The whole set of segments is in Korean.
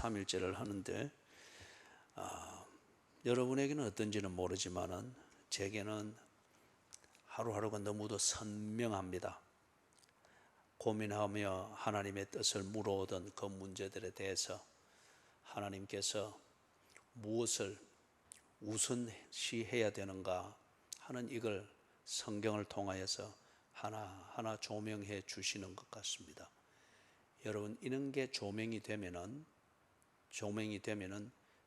3일째를 하는데 여러분에게는 어떤지는 모르지만은 제게는 하루하루가 너무도 선명합니다. 고민하며 하나님의 뜻을 물어오던 그 문제들에 대해서 하나님께서 무엇을 우선시해야 되는가 하는 이걸 성경을 통하여서 하나하나 조명해 주시는 것 같습니다. 여러분, 이런 게 조명이 되면은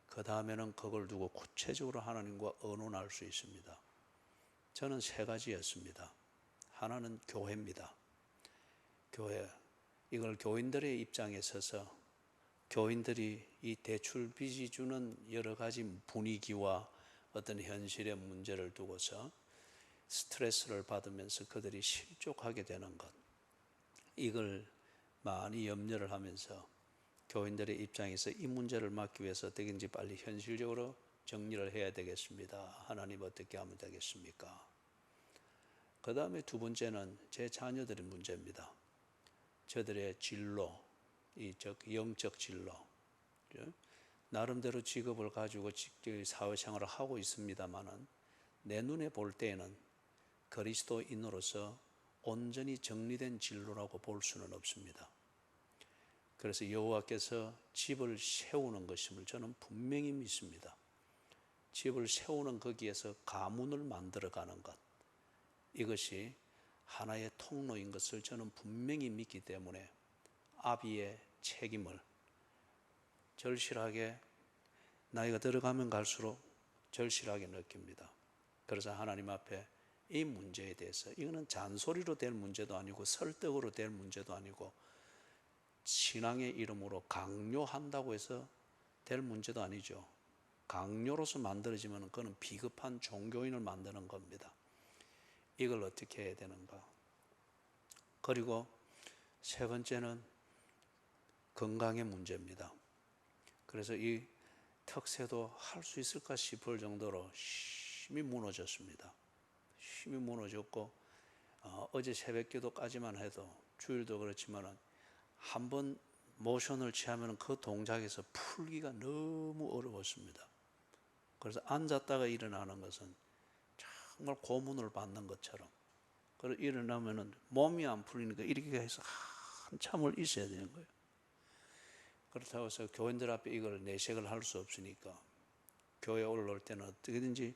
그 다음에는 그걸 두고 구체적으로 하나님과 의논할 수 있습니다. 저는 세 가지였습니다. 하나는 교회입니다. 교회. 이걸 교인들의 입장에 서서 교인들이 이 대출 빚이 주는 여러 가지 분위기와 어떤 현실의 문제를 두고서 스트레스를 받으면서 그들이 실족하게 되는 것, 이걸 많이 염려를 하면서 교인들의 입장에서 이 문제를 막기 위해서 어떻게든지 빨리 현실적으로 정리를 해야 되겠습니다. 하나님 어떻게 하면 되겠습니까? 그 다음에 두 번째는 제 자녀들의 문제입니다. 저들의 진로, 영적 진로. 나름대로 직업을 가지고 사회생활을 하고 있습니다만은 내 눈에 볼 때에는 그리스도인으로서 온전히 정리된 진로라고 볼 수는 없습니다. 그래서 여호와께서 집을 세우는 것임을 저는 분명히 믿습니다. 집을 세우는 거기에서 가문을 만들어가는 것, 이것이 하나의 통로인 것을 저는 분명히 믿기 때문에 아비의 책임을 절실하게, 나이가 들어가면 갈수록 절실하게 느낍니다. 그래서 하나님 앞에 이 문제에 대해서, 이거는 잔소리로 될 문제도 아니고 설득으로 될 문제도 아니고 신앙의 이름으로 강요한다고 해서 될 문제도 아니죠. 강요로서 만들어지면 그건 비겁한 종교인을 만드는 겁니다. 이걸 어떻게 해야 되는가? 그리고 세 번째는 건강의 문제입니다. 그래서 이 턱새도 할 수 있을까 싶을 정도로 심히 무너졌습니다. 심히 무너졌고 어제 새벽기도까지만 해도, 주일도 그렇지만은 한번 모션을 취하면 그 동작에서 풀기가 너무 어려웠습니다. 그래서 앉았다가 일어나는 것은 정말 고문을 받는 것처럼, 그리고 일어나면은 몸이 안 풀리니까 이렇게 해서 한참을 있어야 되는 거예요. 그렇다고 해서 교인들 앞에 이걸 내색을 할 수 없으니까 교회에 올라올 때는 어떻게든지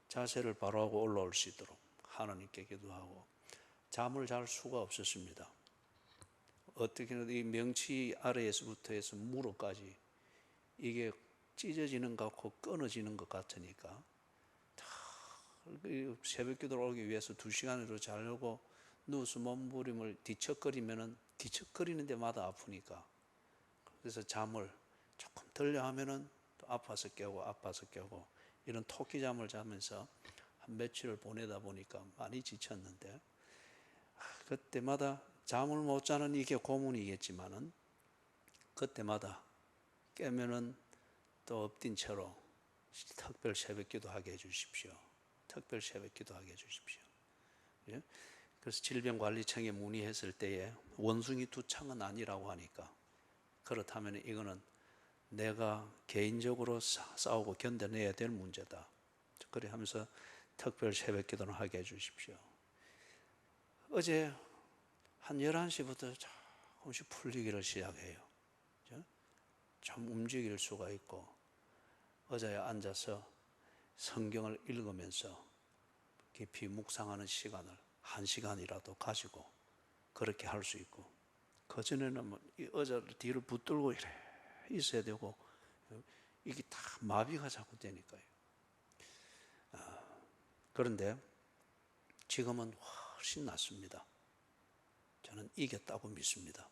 자세를 바로 하고 올라올 수 있도록 하나님께 기도하고, 잠을 잘 수가 없었습니다. 어떻게든 이 명치 아래에서부터 해서 무릎까지 이게 찢어지는 것 같고 끊어지는 것 같으니까 새벽 기도를 오기 위해서 2시간으로 자려고 누워서 몸부림을 뒤척거리면은 뒤척거리는 데마다 아프니까, 그래서 잠을 조금 들려 하면은 또 아파서 깨고 이런 토끼잠을 자면서 한 며칠을 보내다 보니까 많이 지쳤는데, 그때마다 잠을 못 자는 이게 고문이겠지만은 그때마다 깨면은 또 엎딘 채로 특별 새벽 기도하게 해주십시오. 특별 새벽 기도하게 해주십시오. 그래서 질병관리청에 문의했을 때에 원숭이 2창은 아니라고 하니까, 그렇다면 이거는 내가 개인적으로 싸우고 견뎌내야 될 문제다. 그래 하면서 특별 새벽 기도를 하게 해주십시오. 어제 한 11시부터 조금씩 풀리기를 시작해요. 좀 움직일 수가 있고, 의자에 앉아서 성경을 읽으면서 깊이 묵상하는 시간을 1시간이라도 가지고 그렇게 할 수 있고, 그전에는 이 의자를 뒤를 붙들고 이래 있어야 되고 이게 다 마비가 자꾸 되니까요. 그런데 지금은 훨씬 낫습니다. 저는 이겼다고 믿습니다.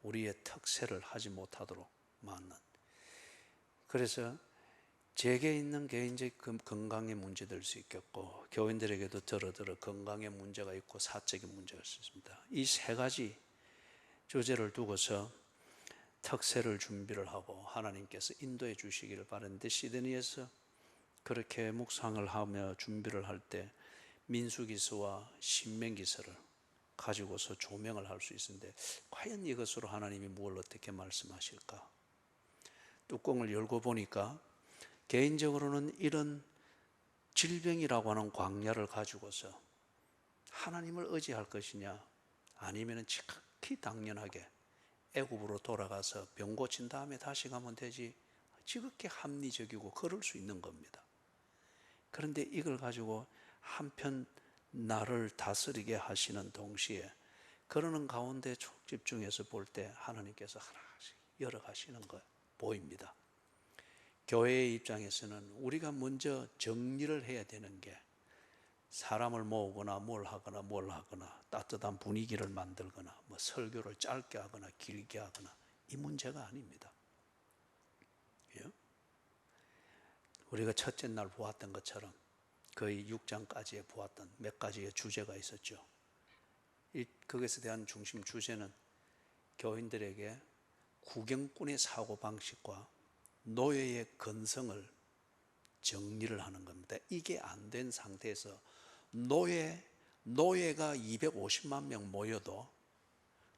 우리의 특세를 하지 못하도록 막는. 그래서 제게 있는 개인적 건강의 문제될 수 있겠고, 교인들에게도 들어 건강의 문제가 있고 사적인 문제가 있습니다. 이 세 가지 주제를 두고서 특세를 준비를 하고 하나님께서 인도해 주시기를 바라는데, 시드니에서 그렇게 묵상을 하며 준비를 할 때 민수기서와 신명기서를 가지고서 조명을 할 수 있는데, 과연 이것으로 하나님이 무엇을 어떻게 말씀하실까? 뚜껑을 열고 보니까 개인적으로는 이런 질병이라고 하는 광야를 가지고서 하나님을 의지할 것이냐, 아니면 지극히 당연하게 애굽으로 돌아가서 병 고친 다음에 다시 가면 되지, 지극히 합리적이고 그럴 수 있는 겁니다. 그런데 이걸 가지고 한편 나를 다스리게 하시는 동시에 그러는 가운데 집중해서 볼 때 하나님께서 하나씩 열어가시는 거 보입니다. 교회의 입장에서는 우리가 먼저 정리를 해야 되는 게, 사람을 모으거나 뭘 하거나 따뜻한 분위기를 만들거나 뭐 설교를 짧게 하거나 길게 하거나 이 문제가 아닙니다. 예? 우리가 첫째 날 보았던 것처럼 거의 6장까지에 보았던 몇 가지의 주제가 있었죠. 거기에 대한 중심 주제는 교인들에게 구경꾼의 사고방식과 노예의 근성을 정리를 하는 겁니다. 이게 안 된 상태에서 노예가 250만 명 모여도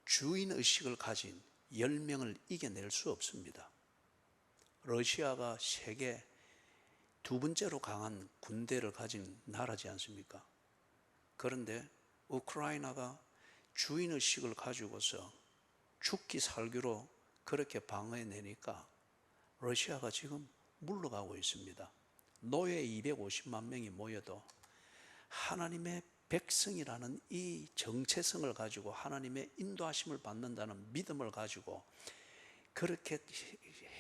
주인의식을 가진 10명을 이겨낼 수 없습니다. 러시아가 세계 두 번째로 강한 군대를 가진 나라지 않습니까? 그런데 우크라이나가 주인의식을 가지고서 죽기 살기로 그렇게 방어해내니까 러시아가 지금 물러가고 있습니다. 노예 250만 명이 모여도 하나님의 백성이라는 이 정체성을 가지고 하나님의 인도하심을 받는다는 믿음을 가지고 그렇게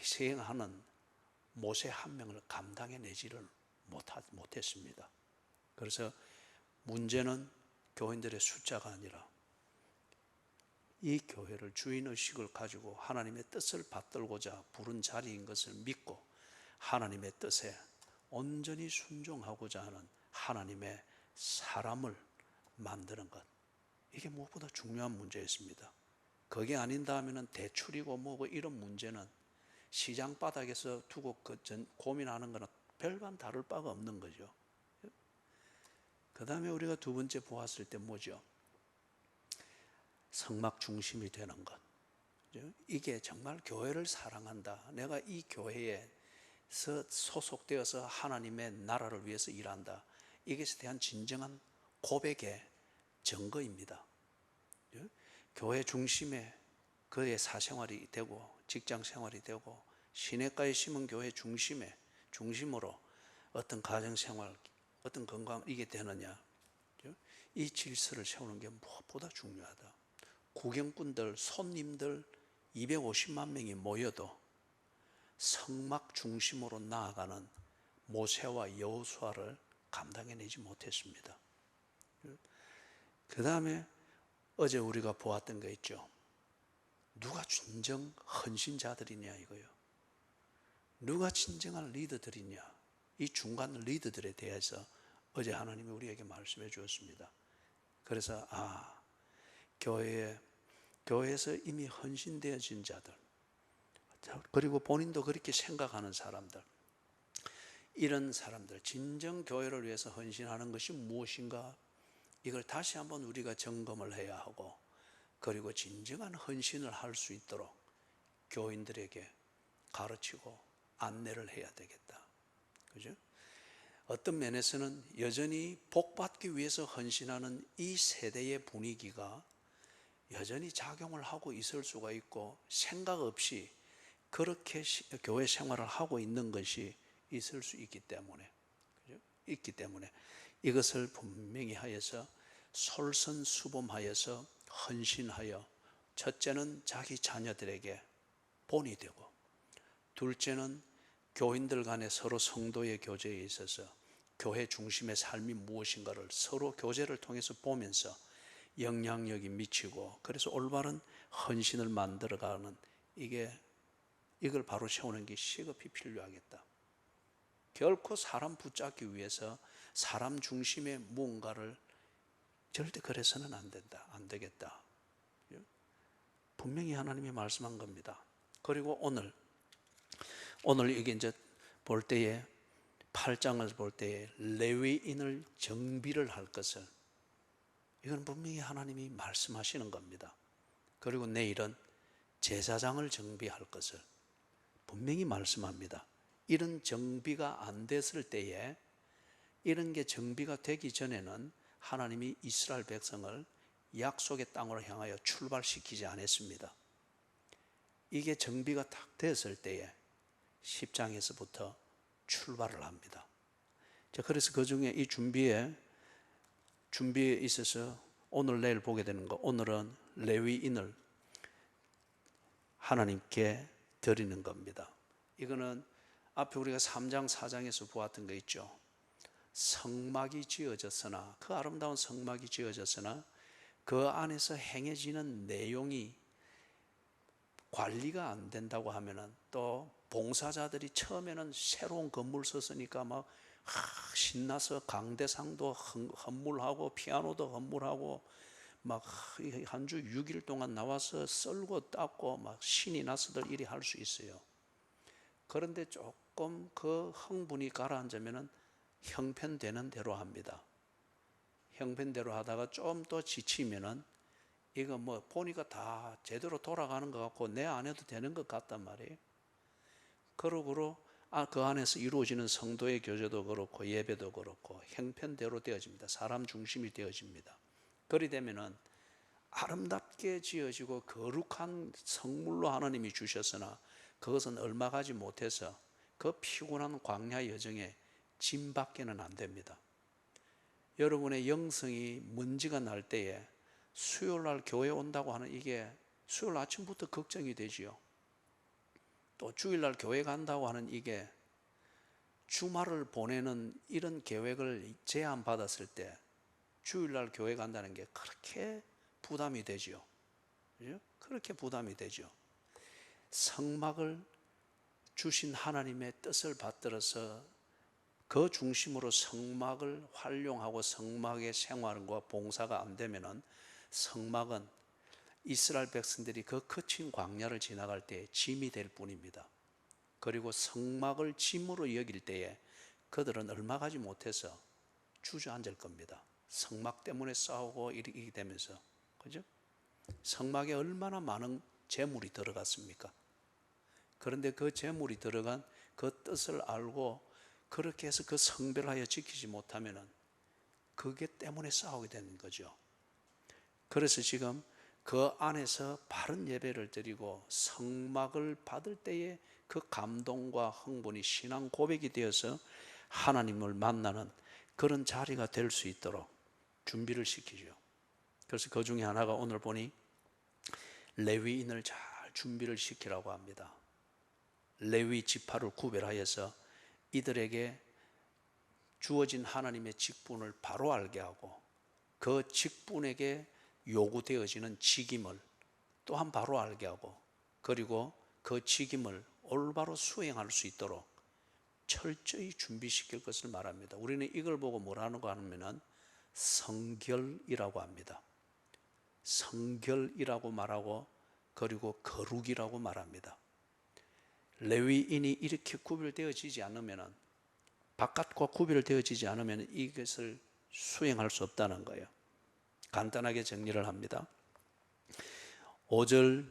시행하는 모세 한 명을 감당해내지를 못했습니다. 그래서 문제는 교인들의 숫자가 아니라 이 교회를 주인의식을 가지고 하나님의 뜻을 받들고자 부른 자리인 것을 믿고 하나님의 뜻에 온전히 순종하고자 하는 하나님의 사람을 만드는 것, 이게 무엇보다 중요한 문제였습니다. 그게 아닌다면 대출이고 뭐고 이런 문제는 시장 바닥에서 두고 고민하는 거는 별반 다를 바가 없는 거죠. 그 다음에 우리가 두 번째 보았을 때 뭐죠? 성막 중심이 되는 것. 이게 정말 교회를 사랑한다, 내가 이 교회에서 소속되어서 하나님의 나라를 위해서 일한다, 이것에 대한 진정한 고백의 증거입니다. 교회 중심에 그의 사생활이 되고 직장 생활이 되고 시냇가에 심은 교회 중심으로 어떤 가정생활, 어떤 건강, 이게 되느냐, 이 질서를 세우는 게 무엇보다 중요하다. 구경꾼들, 손님들 250만 명이 모여도 성막 중심으로 나아가는 모세와 여호수아를 감당해내지 못했습니다. 그 다음에 어제 우리가 보았던 거 있죠. 누가 진정 헌신자들이냐 이거요. 누가 진정한 리더들이냐, 이 중간 리더들에 대해서 어제 하나님이 우리에게 말씀해 주었습니다. 그래서 교회에서 이미 헌신되어진 자들, 그리고 본인도 그렇게 생각하는 사람들, 이런 사람들, 진정 교회를 위해서 헌신하는 것이 무엇인가, 이걸 다시 한번 우리가 점검을 해야 하고, 그리고 진정한 헌신을 할 수 있도록 교인들에게 가르치고 안내를 해야 되겠다. 그죠? 어떤 면에서는 여전히 복받기 위해서 헌신하는 이 세대의 분위기가 여전히 작용을 하고 있을 수가 있고, 생각 없이 그렇게 교회 생활을 하고 있는 것이 있을 수 있기 때문에, 그죠? 있기 때문에 이것을 분명히 하여서 솔선수범하여서 헌신하여, 첫째는 자기 자녀들에게 본이 되고, 둘째는 교인들 간에 서로 성도의 교제에 있어서 교회 중심의 삶이 무엇인가를 서로 교제를 통해서 보면서 영향력이 미치고, 그래서 올바른 헌신을 만들어가는, 이걸 바로 세우는 게 시급히 필요하겠다. 결코 사람 붙잡기 위해서 사람 중심의 무언가를 절대 그래서는 안 된다, 안 되겠다. 분명히 하나님이 말씀한 겁니다. 그리고 오늘 이게 이제 볼 때에 8장을 볼 때에 레위인을 정비를 할 것을, 이건 분명히 하나님이 말씀하시는 겁니다. 그리고 내일은 제사장을 정비할 것을 분명히 말씀합니다. 이런 정비가 안 됐을 때에, 이런 게 정비가 되기 전에는 하나님이 이스라엘 백성을 약속의 땅으로 향하여 출발시키지 않았습니다. 이게 정비가 딱 됐을 때에 10장에서부터 출발을 합니다. 자, 그래서 그 중에 이 준비에 있어서 오늘 내일 보게 되는 거, 오늘은 레위인을 하나님께 드리는 겁니다. 이거는 앞에 우리가 3장 4장에서 보았던 거 있죠. 성막이 지어졌으나, 그 아름다운 성막이 지어졌으나 그 안에서 행해지는 내용이 관리가 안 된다고 하면은, 또 봉사자들이 처음에는 새로운 건물 썼으니까 막 신나서 강대상도 헌물하고 피아노도 헌물하고 막 한 주 6일 동안 나와서 썰고 닦고 막 신이 나서들 일이 할 수 있어요. 그런데 조금 그 흥분이 가라앉으면은 형편되는 대로 합니다. 형편대로 하다가 좀 더 지치면은 이거 뭐 보니까 다 제대로 돌아가는 것 같고 내 안 해도 되는 것 같단 말이에요. 그러고로 그 안에서 이루어지는 성도의 교제도 그렇고 예배도 그렇고 형편대로 되어집니다. 사람 중심이 되어집니다. 그리 되면은 아름답게 지어지고 거룩한 성물로 하나님이 주셨으나 그것은 얼마 가지 못해서 그 피곤한 광야 여정에 짐밖에는 안 됩니다. 여러분의 영성이 문제가 날 때에 수요일날 교회 온다고 하는 이게 수요일 아침부터 걱정이 되지요. 또 주일날 교회 간다고 하는 이게 주말을 보내는 이런 계획을 제안받았을 때 주일날 교회 간다는 게 그렇게 부담이 되지요. 그죠? 그렇게 부담이 되죠. 성막을 주신 하나님의 뜻을 받들어서 그 중심으로 성막을 활용하고 성막의 생활과 봉사가 안 되면은 성막은 이스라엘 백성들이 그 거친 광야를 지나갈 때 짐이 될 뿐입니다. 그리고 성막을 짐으로 여길 때에 그들은 얼마 가지 못해서 주저앉을 겁니다. 성막 때문에 싸우고 이렇게 되면서, 그죠? 성막에 얼마나 많은 재물이 들어갔습니까? 그런데 그 재물이 들어간 그 뜻을 알고 그렇게 해서 그 성별하여 지키지 못하면은 그게 때문에 싸우게 되는 거죠. 그래서 지금 그 안에서 바른 예배를 드리고 성막을 받을 때에 그 감동과 흥분이 신앙 고백이 되어서 하나님을 만나는 그런 자리가 될 수 있도록 준비를 시키죠. 그래서 그 중에 하나가 오늘 보니 레위인을 잘 준비를 시키라고 합니다. 레위 지파를 구별하여서 이들에게 주어진 하나님의 직분을 바로 알게 하고 그 직분에게 요구되어지는 직임을 또한 바로 알게 하고 그리고 그 직임을 올바로 수행할 수 있도록 철저히 준비시킬 것을 말합니다. 우리는 이걸 보고 뭐라는 거 하면은 성결이라고 합니다. 성결이라고 말하고 그리고 거룩이라고 말합니다. 레위인이 이렇게 구별되어지지 않으면, 바깥과 구별되어지지 않으면 이것을 수행할 수 없다는 거예요. 간단하게 정리를 합니다. 5절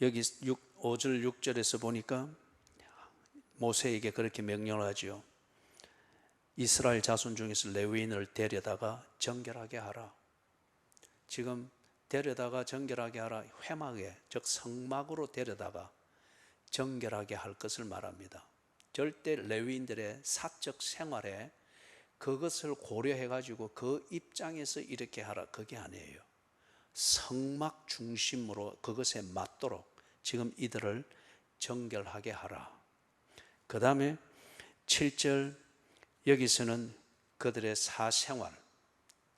6절에서 보니까 모세에게 그렇게 명령을 하지요. 이스라엘 자손 중에서 레위인을 데려다가 정결하게 하라. 지금 데려다가 정결하게 하라, 회막에 즉 성막으로 데려다가 정결하게 할 것을 말합니다. 절대 레위인들의 사적 생활에 그것을 고려해 가지고 그 입장에서 이렇게 하라, 그게 아니에요. 성막 중심으로 그것에 맞도록 지금 이들을 정결하게 하라. 그 다음에 7절 여기서는 그들의 사생활,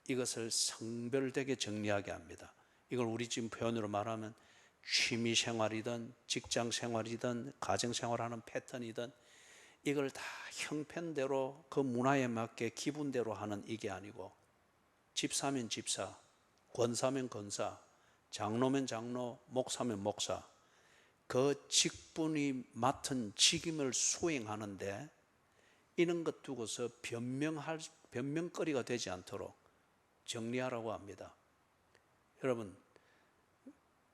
이것을 성별되게 정리하게 합니다. 이걸 우리 지금 표현으로 말하면 취미생활이든 직장생활이든 가정생활하는 패턴이든 이걸 다 형편대로 그 문화에 맞게 기분대로 하는 이게 아니고, 집사면 집사, 권사면 권사, 장로면 장로, 목사면 목사, 그 직분이 맡은 직임을 수행하는데 이런 것 두고서 변명거리가 되지 않도록 정리하라고 합니다. 여러분,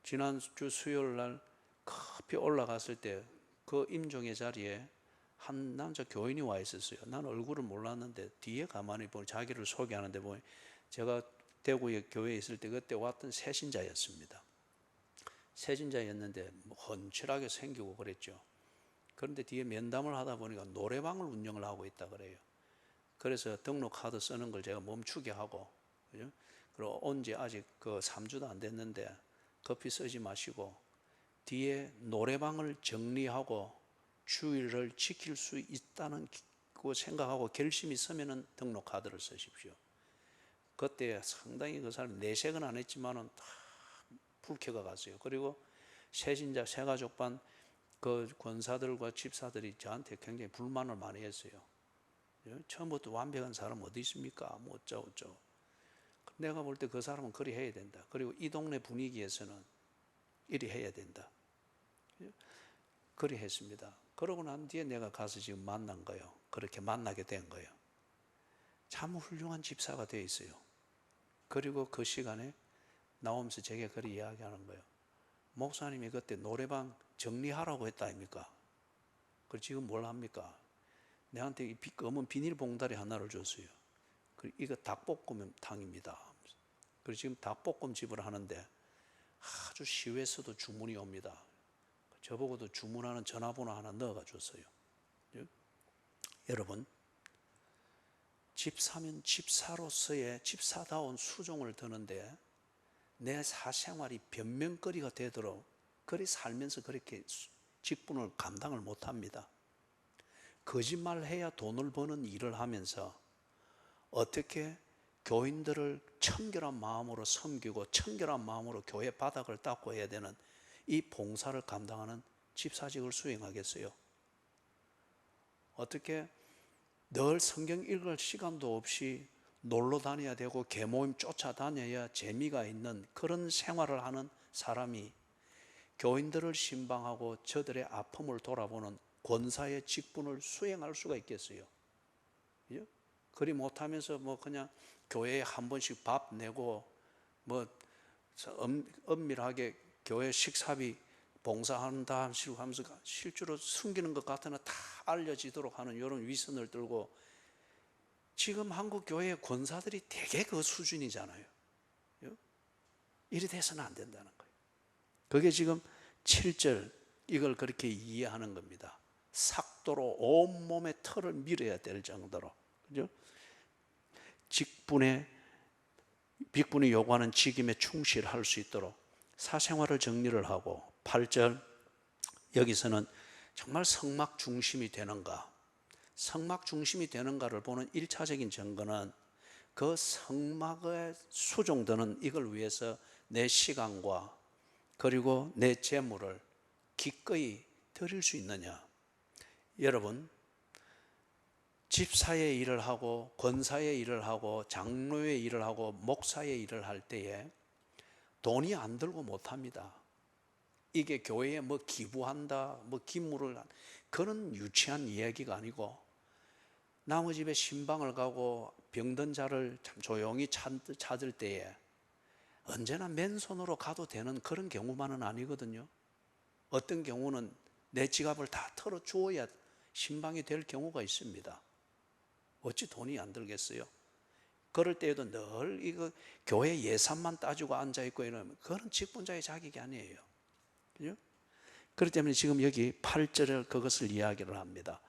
지난주 수요일 날 급히 올라갔을 때 그 임종의 자리에 한 남자 교인이 와 있었어요. 난 얼굴을 몰랐는데 뒤에 가만히 보니 자기를 소개하는데 보니 제가 대구에 교회에 있을 때 그때 왔던 새신자였습니다. 새신자였는데 뭐 헌칠하게 생기고 그랬죠. 그런데 뒤에 면담을 하다 보니까 노래방을 운영을 하고 있다 그래요. 그래서 등록 카드 쓰는 걸 제가 멈추게 하고, 그죠? 그리고 온 지 아직 그 3주도 안 됐는데 커피 쓰지 마시고 뒤에 노래방을 정리하고 주의를 지킬 수 있다는 그 생각하고 결심이 있으면은 등록 카드를 쓰십시오. 그때 상당히 그 사람 내색은 안 했지만은 다 불쾌가 갔어요. 그리고 새신자 새가족반 그 권사들과 집사들이 저한테 굉장히 불만을 많이 했어요. 처음부터 완벽한 사람 어디 있습니까? 뭐 어쩌고저쩌고. 내가 볼 때 그 사람은 그리 해야 된다. 그리고 이 동네 분위기에서는 이리 해야 된다. 그리 했습니다. 그러고 난 뒤에 내가 가서 지금 만난 거예요. 그렇게 만나게 된 거예요. 참 훌륭한 집사가 되어 있어요. 그리고 그 시간에 나오면서 제게 그리 이야기하는 거예요. 목사님이 그때 노래방 정리하라고 했다 아닙니까? 그리고 지금 뭘 합니까? 내한테 이 검은 비닐봉다리 하나를 줬어요. 그리고 이거 닭볶음탕입니다. 그리고 지금 닭볶음집을 하는데 아주 시외에서도 주문이 옵니다. 저보고도 주문하는 전화번호 하나 넣어가 줬어요. 여러분, 집사면 집사로서의 집사다운 수종을 드는데 내 사생활이 변명거리가 되도록 그리 살면서 그렇게 직분을 감당을 못합니다. 거짓말해야 돈을 버는 일을 하면서 어떻게 교인들을 청결한 마음으로 섬기고 청결한 마음으로 교회 바닥을 닦고 해야 되는 이 봉사를 감당하는 집사직을 수행하겠어요? 어떻게 늘 성경 읽을 시간도 없이 놀러 다녀야 되고 개모임 쫓아다녀야 재미가 있는 그런 생활을 하는 사람이 교인들을 신방하고 저들의 아픔을 돌아보는 권사의 직분을 수행할 수가 있겠어요? 그리 못하면서 뭐 그냥 교회에 한 번씩 밥 내고 뭐 엄밀하게 교회 식사비 봉사한다 하면서 실제로 숨기는 것 같으나 다 알려지도록 하는 이런 위선을 들고 지금 한국 교회의 권사들이 대개 그 수준이잖아요. 이리 돼서는 안 된다는 거예요. 그게 지금 7절 이걸 그렇게 이해하는 겁니다. 삭도로 온몸에 털을 밀어야 될 정도로, 그죠? 빅분이 요구하는 직임에 충실할 수 있도록 사생활을 정리를 하고 8절 여기서는 정말 성막 중심이 되는가, 성막 중심이 되는가를 보는 1차적인 증거는 그 성막의 수종드는 이걸 위해서 내 시간과 그리고 내 재물을 기꺼이 드릴 수 있느냐. 여러분, 집사의 일을 하고 권사의 일을 하고 장로의 일을 하고 목사의 일을 할 때에 돈이 안 들고 못합니다. 이게 교회에 뭐 기부한다, 뭐 기물을 그런 유치한 이야기가 아니고 남의 집에 신방을 가고 병든 자를 참 조용히 찾을 때에 언제나 맨손으로 가도 되는 그런 경우만은 아니거든요. 어떤 경우는 내 지갑을 다 털어 주어야 신방이 될 경우가 있습니다. 어찌 돈이 안 들겠어요? 그럴 때에도 늘 이거 교회 예산만 따지고 앉아있고 이러면 그건 직분자의 자격이 아니에요. 그죠? 그렇기 때문에 지금 여기 8절에 그것을 이야기를 합니다.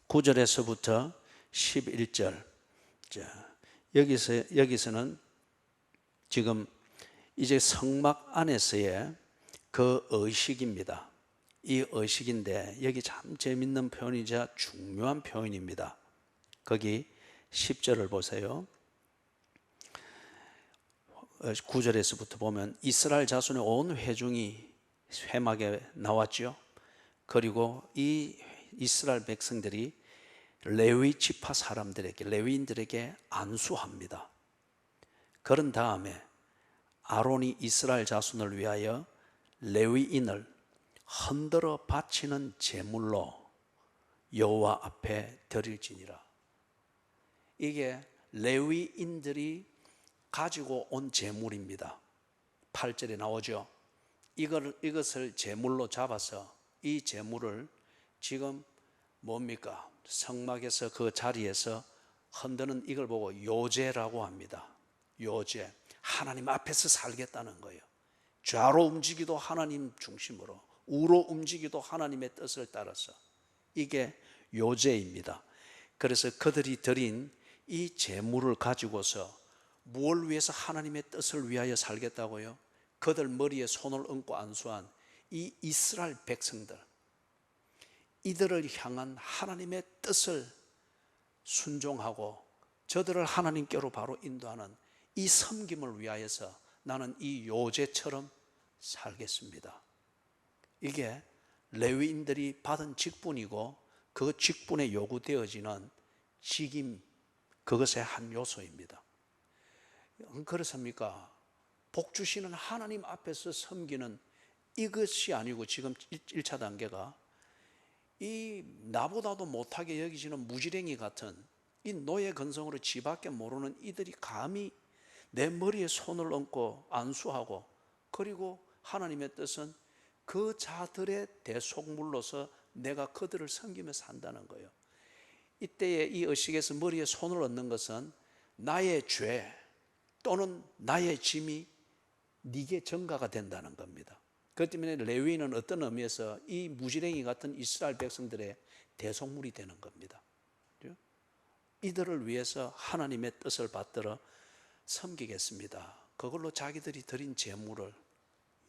9절에서부터 11절. 자, 여기서는 지금 이제 성막 안에서의 그 의식입니다. 이 의식인데 여기 참 재밌는 표현이자 중요한 표현입니다. 거기 10절을 보세요. 9절에서부터 보면 이스라엘 자손의 온 회중이 회막에 나왔죠. 그리고 이 이스라엘 백성들이 레위 지파 사람들에게, 레위인들에게 안수합니다. 그런 다음에 아론이 이스라엘 자손을 위하여 레위인을 흔들어 바치는 제물로 여호와 앞에 드릴지니라. 이게 레위인들이 가지고 온 제물입니다. 8절에 나오죠. 이것을 제물로 잡아서 이 제물을 지금 뭡니까? 성막에서 그 자리에서 흔드는 이걸 보고 요제라고 합니다. 요제. 하나님 앞에서 살겠다는 거예요. 좌로 움직이도 하나님 중심으로, 우로 움직이도 하나님의 뜻을 따라서. 이게 요제입니다. 그래서 그들이 드린 이 제물을 가지고서 무엇을 위해서 하나님의 뜻을 위하여 살겠다고요? 그들 머리에 손을 얹고 안수한 이 이스라엘 백성들, 이들을 향한 하나님의 뜻을 순종하고 저들을 하나님께로 바로 인도하는 이 섬김을 위하여서 나는 이 요제처럼 살겠습니다. 이게 레위인들이 받은 직분이고 그 직분에 요구되어지는 직임, 그것의 한 요소입니다. 그렇습니까? 복 주시는 하나님 앞에서 섬기는 이것이 아니고 지금 1차 단계가 이 나보다도 못하게 여기시는 무지랭이 같은 이 노예 근성으로 지밖에 모르는 이들이 감히 내 머리에 손을 얹고 안수하고, 그리고 하나님의 뜻은 그 자들의 대속물로서 내가 그들을 섬기며 산다는 거예요. 이때에 이 의식에서 머리에 손을 얹는 것은 나의 죄 또는 나의 짐이 네게 전가가 된다는 겁니다. 그렇기 때문에 레위인은 어떤 의미에서 이 무지랭이 같은 이스라엘 백성들의 대속물이 되는 겁니다. 이들을 위해서 하나님의 뜻을 받들어 섬기겠습니다. 그걸로 자기들이 드린 제물을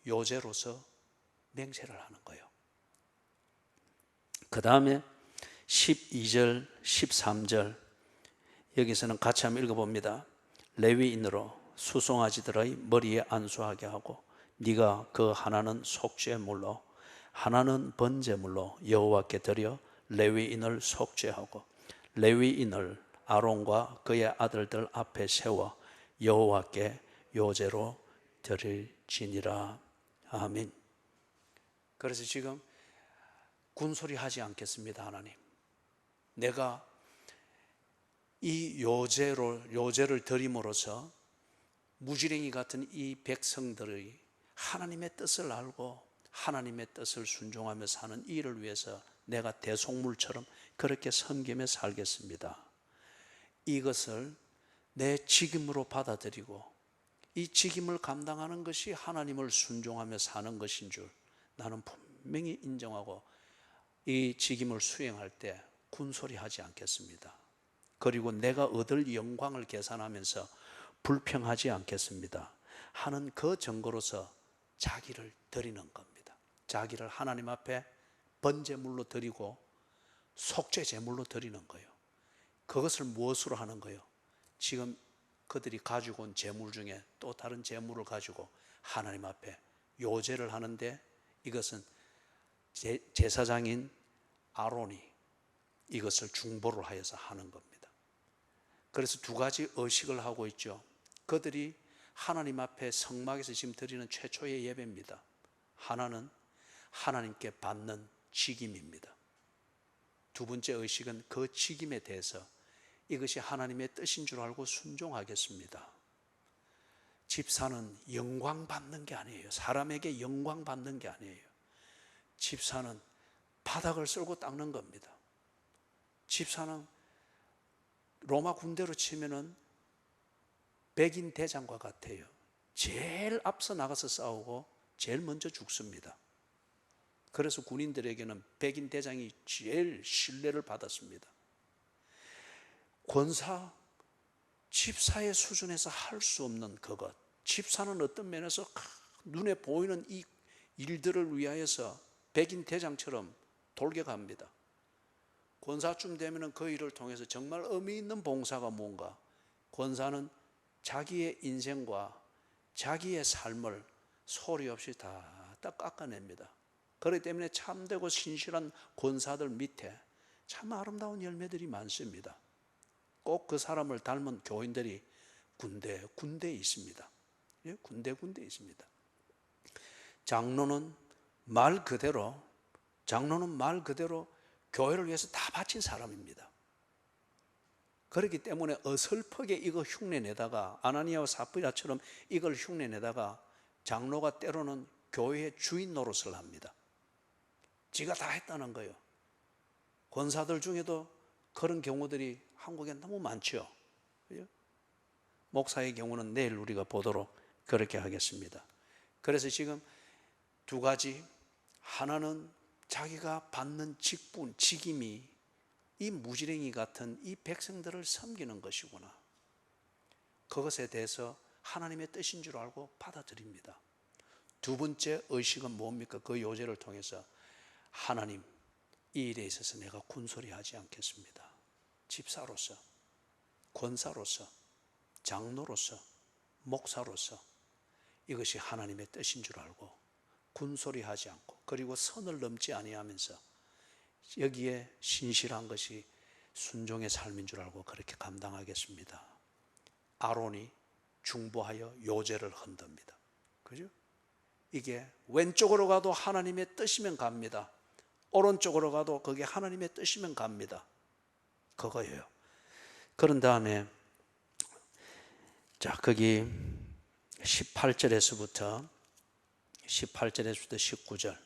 요제로서 맹세를 하는 거예요. 그 다음에 12절, 13절 여기서는 같이 한번 읽어봅니다. 레위인으로 수송아지들의 머리에 안수하게 하고 네가 그 하나는 속죄물로 하나는 번제물로 여호와께 드려 레위인을 속죄하고 레위인을 아론과 그의 아들들 앞에 세워 여호와께 요제로 드릴지니라. 아멘. 그래서 지금 군소리 하지 않겠습니다. 하나님, 내가 이 요제를 드림으로써 무지랭이 같은 이 백성들의 하나님의 뜻을 알고 하나님의 뜻을 순종하며 사는 이를 위해서 내가 대속물처럼 그렇게 섬기며 살겠습니다. 이것을 내 직임으로 받아들이고 이 직임을 감당하는 것이 하나님을 순종하며 사는 것인 줄 나는 분명히 인정하고 이 직임을 수행할 때 군소리하지 않겠습니다. 그리고 내가 얻을 영광을 계산하면서 불평하지 않겠습니다 하는 그 증거로서 자기를 드리는 겁니다. 자기를 하나님 앞에 번제물로 드리고 속죄 제물로 드리는 거예요. 그것을 무엇으로 하는 거예요? 지금 그들이 가지고 온 제물 중에 또 다른 제물을 가지고 하나님 앞에 요제를 하는데, 이것은 제사장인 아론이 이것을 중보를 하여서 하는 겁니다. 그래서 두 가지 의식을 하고 있죠. 그들이 하나님 앞에 성막에서 지금 드리는 최초의 예배입니다. 하나는 하나님께 받는 직임입니다. 두 번째 의식은 그 직임에 대해서 이것이 하나님의 뜻인 줄 알고 순종하겠습니다. 집사는 영광 받는 게 아니에요. 사람에게 영광 받는 게 아니에요. 집사는 바닥을 쓸고 닦는 겁니다. 집사는 로마 군대로 치면은 백인 대장과 같아요. 제일 앞서 나가서 싸우고 제일 먼저 죽습니다. 그래서 군인들에게는 백인 대장이 제일 신뢰를 받았습니다. 권사, 집사의 수준에서 할 수 없는 그것, 집사는 어떤 면에서 눈에 보이는 이 일들을 위하여서 백인 대장처럼 돌격합니다. 권사쯤 되면 그 일을 통해서 정말 의미 있는 봉사가 뭔가, 권사는 자기의 인생과 자기의 삶을 소리 없이 다 깎아냅니다. 그렇기 때문에 참되고 신실한 권사들 밑에 참 아름다운 열매들이 많습니다. 꼭 그 사람을 닮은 교인들이 군대에 있습니다. 군대 있습니다. 장로는 말 그대로 교회를 위해서 다 바친 사람입니다. 그렇기 때문에 어설프게 이거 흉내내다가 아나니아와 사피라처럼 이걸 흉내내다가 장로가 때로는 교회의 주인 노릇을 합니다. 지가 다 했다는 거예요. 권사들 중에도 그런 경우들이 한국에 너무 많죠. 그죠? 목사의 경우는 내일 우리가 보도록 그렇게 하겠습니다. 그래서 지금 두 가지, 하나는 자기가 받는 직분, 직임이 이 무지랭이 같은 이 백성들을 섬기는 것이구나. 그것에 대해서 하나님의 뜻인 줄 알고 받아들입니다. 두 번째 의식은 뭡니까? 그 요제를 통해서 하나님, 이 일에 있어서 내가 군소리하지 않겠습니다. 집사로서, 권사로서, 장로로서, 목사로서 이것이 하나님의 뜻인 줄 알고 군소리하지 않고, 그리고 선을 넘지 아니하면서 여기에 신실한 것이 순종의 삶인 줄 알고 그렇게 감당하겠습니다. 아론이 중보하여 요제를 흔듭니다. 그죠? 이게 왼쪽으로 가도 하나님의 뜻이면 갑니다. 오른쪽으로 가도 그게 하나님의 뜻이면 갑니다. 그거예요. 그런 다음에 자, 거기 18절에서부터 19절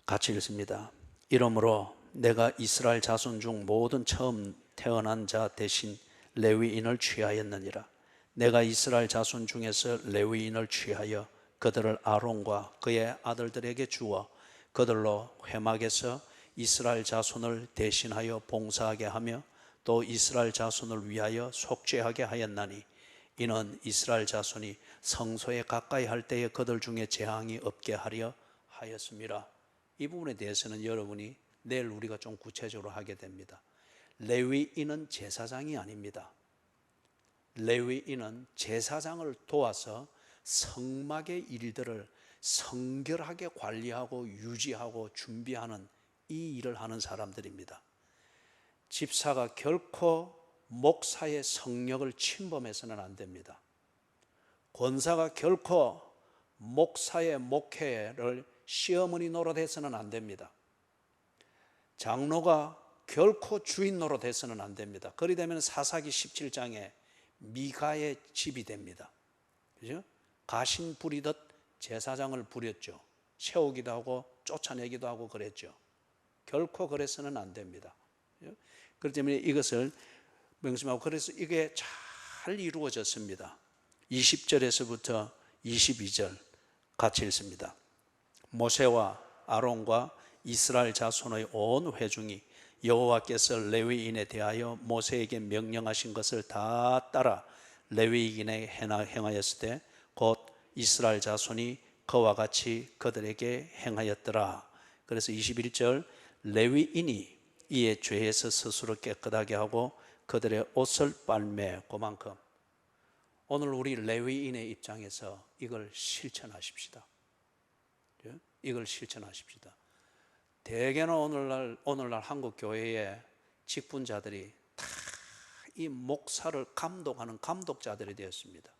같이 읽습니다. 이러므로 내가 이스라엘 자손 중 모든 처음 태어난 자 대신 레위인을 취하였느니라. 내가 이스라엘 자손 중에서 레위인을 취하여 그들을 아론과 그의 아들들에게 주어 그들로 회막에서 이스라엘 자손을 대신하여 봉사하게 하며 또 이스라엘 자손을 위하여 속죄하게 하였나니, 이는 이스라엘 자손이 성소에 가까이 할 때에 그들 중에 재앙이 없게 하려 하였습니다. 이 부분에 대해서는 여러분이 내일 우리가 좀 구체적으로 하게 됩니다. 레위인은 제사장이 아닙니다. 레위인은 제사장을 도와서 성막의 일들을 성결하게 관리하고 유지하고 준비하는 이 일을 하는 사람들입니다. 집사가 결코 목사의 성령을 침범해서는 안 됩니다. 권사가 결코 목사의 목회를 시어머니 노릇해서는 안 됩니다. 장로가 결코 주인 노릇해서는 안 됩니다. 그리 되면 사사기 17장에 미가의 집이 됩니다. 그죠? 가신 부리듯 제사장을 부렸죠. 세우기도 하고 쫓아내기도 하고 그랬죠. 결코 그래서는 안 됩니다. 그렇기 때문에 이것을 명심하고, 그래서 이게 잘 이루어졌습니다. 20절에서부터 22절 같이 읽습니다. 모세와 아론과 이스라엘 자손의 온 회중이 여호와께서 레위인에 대하여 모세에게 명령하신 것을 다 따라 레위인에 행하였을 때 곧 이스라엘 자손이 그와 같이 그들에게 행하였더라. 그래서 21절, 레위인이 이에 죄에서 스스로 깨끗하게 하고 그들의 옷을 빨매. 그만큼 오늘 우리 레위인의 입장에서 이걸 실천하십시다. 이걸 실천하십시다. 대개는 오늘날 한국 교회의 직분자들이 다 이 목사를 감독하는 감독자들이 되었습니다.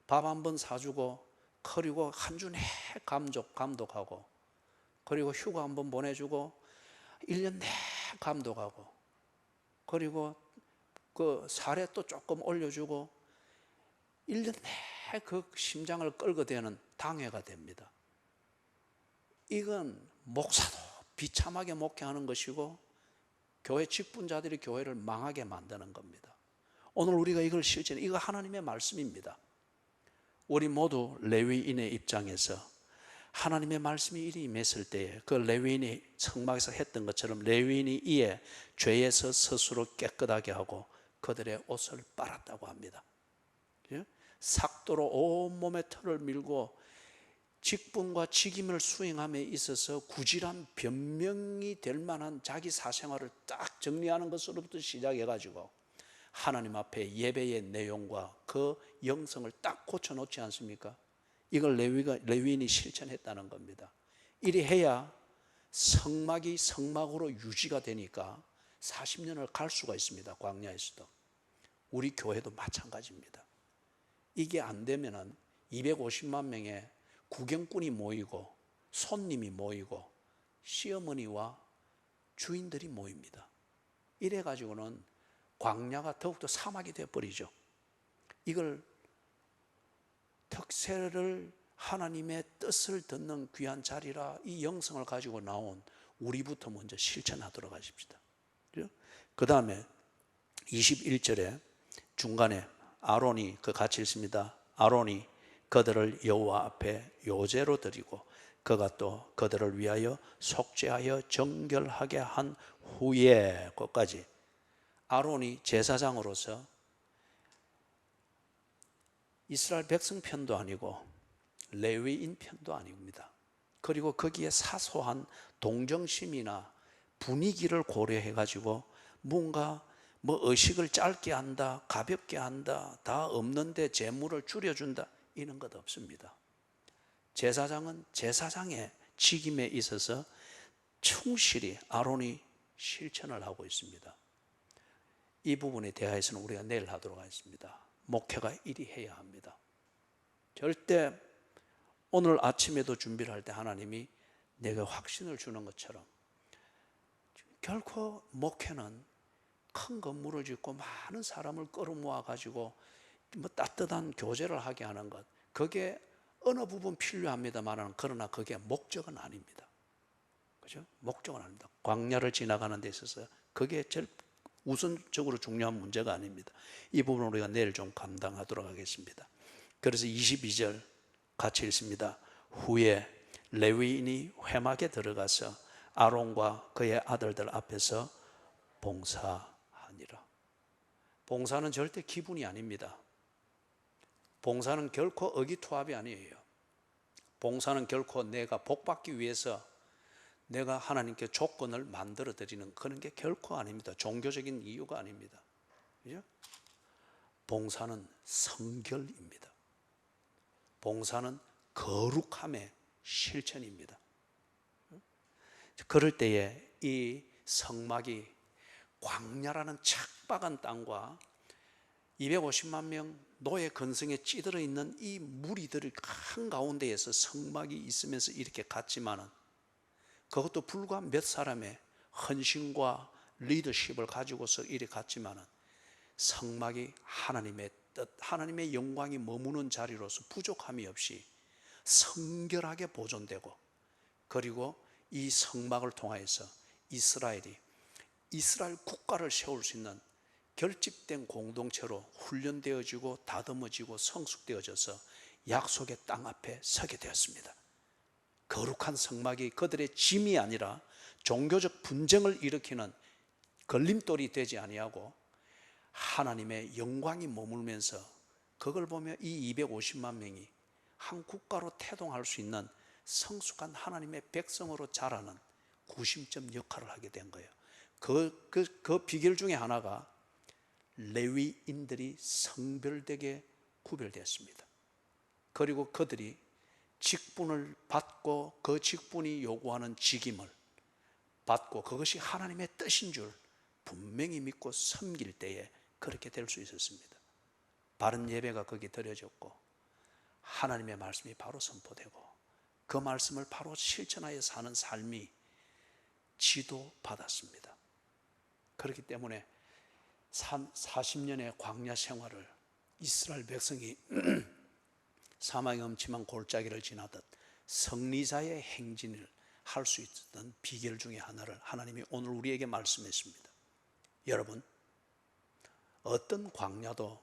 밥 한 번 사주고, 그리고 한 주 내 감독하고, 그리고 휴가 한 번 보내주고 1년 내 감독하고, 그리고 그 사례 또 조금 올려주고 1년 내 그 심장을 끌고 되는 당회가 됩니다. 이건 목사도 비참하게 목회하는 것이고 교회 직분자들이 교회를 망하게 만드는 겁니다. 오늘 우리가 이걸 실천해, 이거 하나님의 말씀입니다. 우리 모두 레위인의 입장에서 하나님의 말씀이 이리 임했을 때에 그 레위인이 성막에서 했던 것처럼 레위인이 이에 죄에서 스스로 깨끗하게 하고 그들의 옷을 빨았다고 합니다. 삭도로 온몸에 털을 밀고 직분과 직임을 수행함에 있어서 구질한 변명이 될 만한 자기 사생활을 딱 정리하는 것으로부터 시작해가지고 하나님 앞에 예배의 내용과 그 영성을 딱 고쳐놓지 않습니까? 이걸 레위인이 실천했다는 겁니다. 이리 해야 성막이 성막으로 유지가 되니까 40년을 갈 수가 있습니다. 광야에서도. 우리 교회도 마찬가지입니다. 이게 안 되면은 250만 명의 구경꾼이 모이고 손님이 모이고 시어머니와 주인들이 모입니다. 이래 가지고는 광야가 더욱더 사막이 되어버리죠. 이걸 특세를 하나님의 뜻을 듣는 귀한 자리라 이 영성을 가지고 나온 우리부터 먼저 실천하도록 하십시다. 그 다음에 21절에 중간에 아론이 그 같이 있습니다. 아론이 그들을 여호와 앞에 요제로 드리고 그가 또 그들을 위하여 속죄하여 정결하게 한 후에, 끝까지 아론이 제사장으로서 이스라엘 백성 편도 아니고 레위인 편도 아닙니다. 그리고 거기에 사소한 동정심이나 분위기를 고려해 가지고 뭔가 의식을 짧게 한다, 가볍게 한다, 다 없는데 재물을 줄여준다, 이런 것 없습니다. 제사장은 제사장의 직임에 있어서 충실히 아론이 실천을 하고 있습니다. 이 부분에 대해서는 우리가 내일 하도록 하겠습니다. 목회가 이리 해야 합니다. 절대 오늘 아침에도 준비를 할 때 하나님이 내게 확신을 주는 것처럼 결코 목회는 큰 건물을 짓고 많은 사람을 끌어모아 가지고 따뜻한 교제를 하게 하는 것, 그게 어느 부분 필요합니다만 그러나 그게 목적은 아닙니다. 그죠? 목적은 아닙니다. 광야를 지나가는 데 있어서 그게 제일 우선적으로 중요한 문제가 아닙니다. 이 부분을 우리가 내일 좀 감당하도록 하겠습니다. 그래서 22절 같이 읽습니다. 후에 레위인이 회막에 들어가서 아론과 그의 아들들 앞에서 봉사하니라. 봉사는 절대 기분이 아닙니다. 봉사는 결코 의기투합이 아니에요. 봉사는 결코 내가 복받기 위해서 내가 하나님께 조건을 만들어 드리는 그런 게 결코 아닙니다. 종교적인 이유가 아닙니다. 그죠? 봉사는 성결입니다. 봉사는 거룩함의 실천입니다. 그럴 때에 이 성막이 광야라는 척박한 땅과 250만 명 노예 근성에 찌들어 있는 이 무리들의 한가운데에서 성막이 있으면서 이렇게 갔지만은, 그것도 불과 몇 사람의 헌신과 리더십을 가지고서 이렇게 갔지만은 성막이 하나님의 뜻, 하나님의 영광이 머무는 자리로서 부족함이 없이 성결하게 보존되고, 그리고 이 성막을 통하여서 이스라엘이 이스라엘 국가를 세울 수 있는 결집된 공동체로 훈련되어지고 다듬어지고 성숙되어져서 약속의 땅 앞에 서게 되었습니다. 거룩한 성막이 그들의 짐이 아니라 종교적 분쟁을 일으키는 걸림돌이 되지 아니하고 하나님의 영광이 머물면서, 그걸 보며 이 250만 명이 한 국가로 태동할 수 있는 성숙한 하나님의 백성으로 자라는 구심점 역할을 하게 된 거예요. 그 비결 중에 하나가 레위인들이 성별되게 구별되었습니다. 그리고 그들이 직분을 받고 그 직분이 요구하는 직임을 받고 그것이 하나님의 뜻인 줄 분명히 믿고 섬길 때에 그렇게 될 수 있었습니다. 바른 예배가 거기 드려졌고 하나님의 말씀이 바로 선포되고 그 말씀을 바로 실천하여 사는 삶이 지도받았습니다. 그렇기 때문에 40년의 광야 생활을 이스라엘 백성이 사망의 음침한 골짜기를 지나듯 승리자의 행진을 할 수 있었던 비결 중에 하나를 하나님이 오늘 우리에게 말씀했습니다. 여러분, 어떤 광야도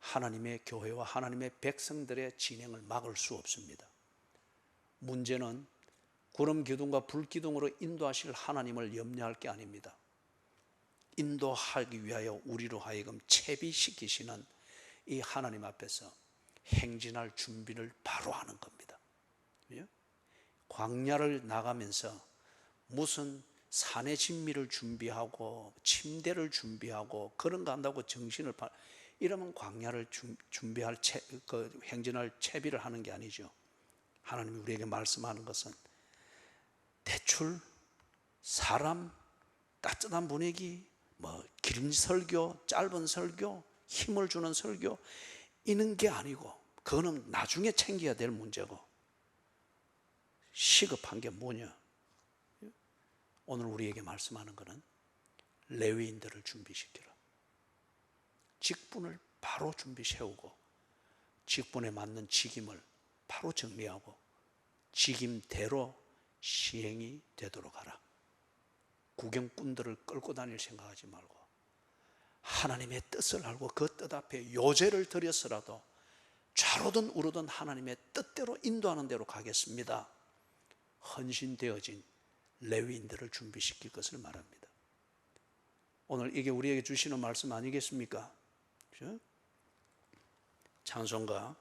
하나님의 교회와 하나님의 백성들의 진행을 막을 수 없습니다. 문제는 구름 기둥과 불 기둥으로 인도하실 하나님을 염려할 게 아닙니다. 인도하기 위하여 우리로 하여금 채비시키시는 이 하나님 앞에서 행진할 준비를 바로 하는 겁니다. 광야를 나가면서 무슨 산의 진미를 준비하고 침대를 준비하고 그런 거 한다고 정신을 이러면 광야를 준비할 행진할 채비를 하는 게 아니죠. 하나님이 우리에게 말씀하는 것은 대출, 사람, 따뜻한 분위기, 긴 설교, 짧은 설교, 힘을 주는 설교, 이런 게 아니고 그거는 나중에 챙겨야 될 문제고, 시급한 게 뭐냐? 오늘 우리에게 말씀하는 것은 레위인들을 준비시키라. 직분을 바로 준비 세우고 직분에 맞는 직임을 바로 정리하고 직임대로 시행이 되도록 하라. 구경꾼들을 끌고 다닐 생각하지 말고 하나님의 뜻을 알고 그 뜻 앞에 요제를 드려서라도 좌로든 우로든 하나님의 뜻대로 인도하는 대로 가겠습니다. 헌신되어진 레위인들을 준비시킬 것을 말합니다. 오늘 이게 우리에게 주시는 말씀 아니겠습니까? 그렇죠? 찬송가